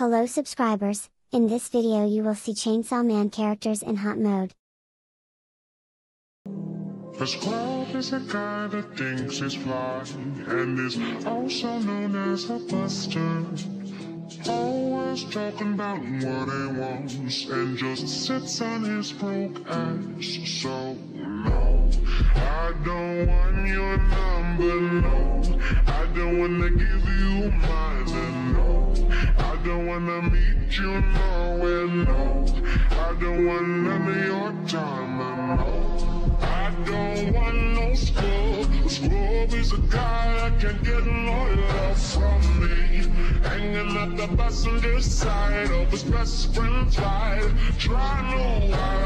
Hello subscribers, in this video you will see Chainsaw Man characters in hot mode. A squad is a guy that thinks he's fly, and is also known as a buster. Always talking about what he wants, and just sits on his broke ass. So no, I don't want your number, no. I don't wanna give you mine, and no, I don't wanna meet you nowhere, no. I don't want none of your time, and no, I don't want no scrub. A scrub is a guy that can get no love from me, hanging at the passenger side of his best friend's ride, trying to